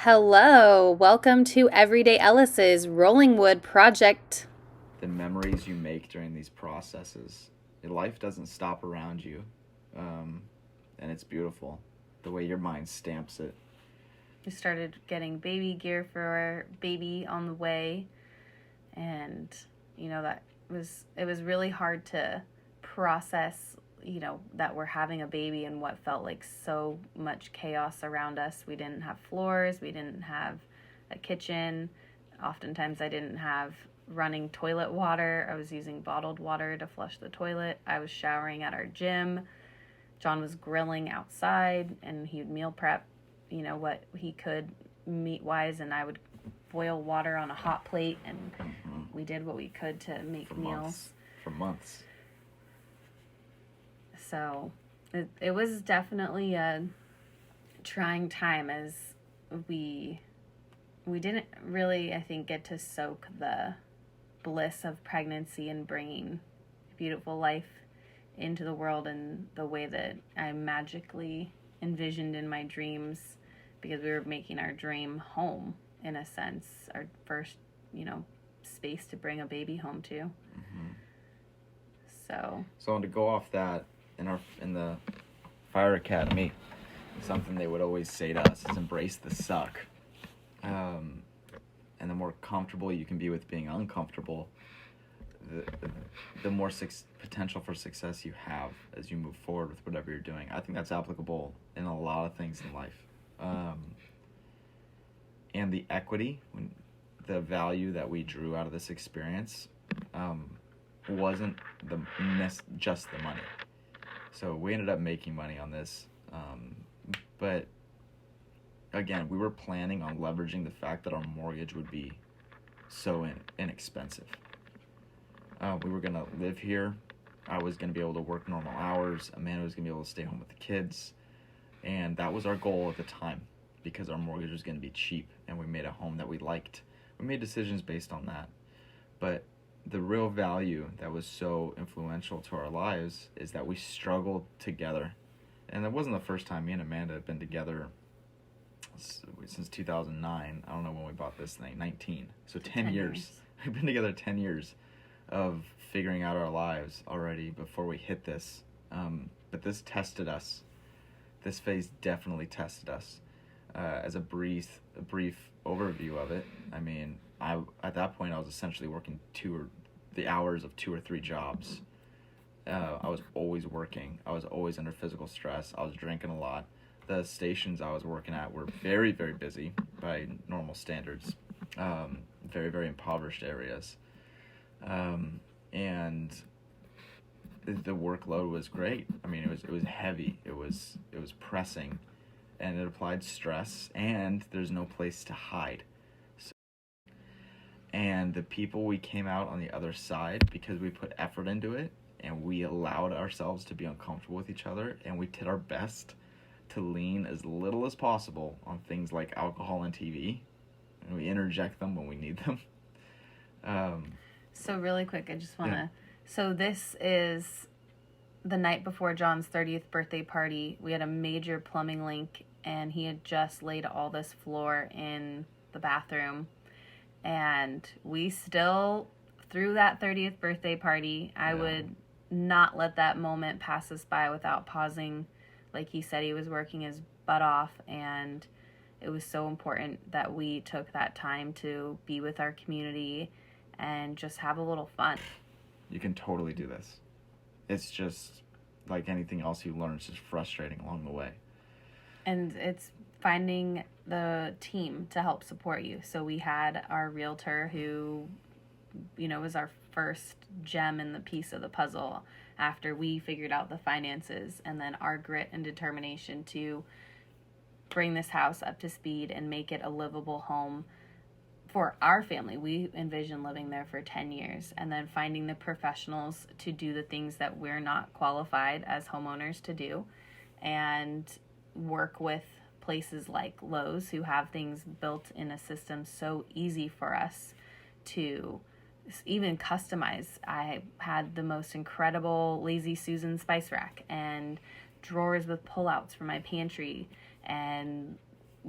Hello, welcome to Everyday Ellises Rollingwood project. The memories you make during these processes. Your life doesn't stop around you, um, and it's beautiful the way your mind stamps it. We started getting baby gear for our baby on the way, and that was really hard to process. That we're having a baby and what felt like so much chaos around us. We didn't have floors, we didn't have a kitchen. Oftentimes, I didn't have running toilet water. I was using bottled water to flush the toilet. I was showering at our gym. Jon was grilling outside, and he would meal prep, what he could meat wise, and I would boil water on a hot plate, and we did what we could to make meals. For months. So it was definitely a trying time, as we didn't really, I think, get to soak the bliss of pregnancy and bringing beautiful life into the world in the way that I magically envisioned in my dreams, because we were making our dream home, in a sense, our first, space to bring a baby home to. Mm-hmm. So to go off that, in the Fire Academy, something they would always say to us is embrace the suck. And the more comfortable you can be with being uncomfortable, the more potential for success you have as you move forward with whatever you're doing. I think that's applicable in a lot of things in life. And the equity, the value that we drew out of this experience, wasn't just the money. So we ended up making money on this, but again, we were planning on leveraging the fact that our mortgage would be so inexpensive. We were going to live here. I was going to be able to work normal hours. Amanda was going to be able to stay home with the kids. And that was our goal at the time, because our mortgage was going to be cheap and we made a home that we liked. We made decisions based on that. But the real value that was so influential to our lives is that we struggled together. And it wasn't the first time. Me and Amanda have been together since 2009. I don't know when we bought this thing. 19. So 10 years. We've been together 10 years of figuring out our lives already before we hit this. But this tested us. This phase definitely tested us. As a brief overview of it, I mean, at that point I was essentially working the hours of 2 or 3 jobs. I was always working. I was always under physical stress. I was drinking a lot. The stations I was working at were very, very busy by normal standards. Very, very impoverished areas. And the workload was great. I mean, it was heavy. It was pressing, and it applied stress, and there's no place to hide. And the people we came out on the other side, because we put effort into it and we allowed ourselves to be uncomfortable with each other, and we did our best to lean as little as possible on things like alcohol and TV, and we interject them when we need them. So really quick, I just want to... So this is the night before Jon's 30th birthday party. We had a major plumbing leak, and he had just laid all this floor in the bathroom. And we still, through that 30th birthday party, I would not let that moment pass us by without pausing. Like he said, he was working his butt off, and it was so important that we took that time to be with our community and just have a little fun. You can totally do this. It's just like anything else you learn, it's just frustrating along the way. And it's finding the team to help support you. So we had our realtor who, was our first gem in the piece of the puzzle after we figured out the finances, and then our grit and determination to bring this house up to speed and make it a livable home for our family. We envision living there for 10 years, and then finding the professionals to do the things that we're not qualified as homeowners to do, and work with places like Lowe's, who have things built in a system so easy for us to even customize. I had the most incredible Lazy Susan spice rack and drawers with pullouts for my pantry, and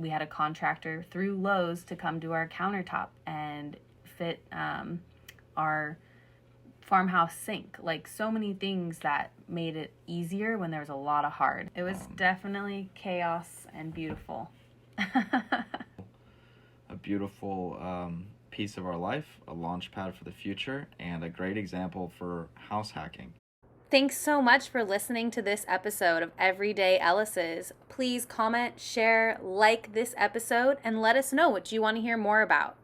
we had a contractor through Lowe's to come do our countertop and fit our farmhouse sink. Like, so many things that made it easier when there was a lot of hard. It was definitely chaos and beautiful. A beautiful piece of our life, a launch pad for the future, and a great example for house hacking. Thanks so much for listening to this episode of Everyday Ellises. Please comment, share, like this episode, and let us know what you want to hear more about.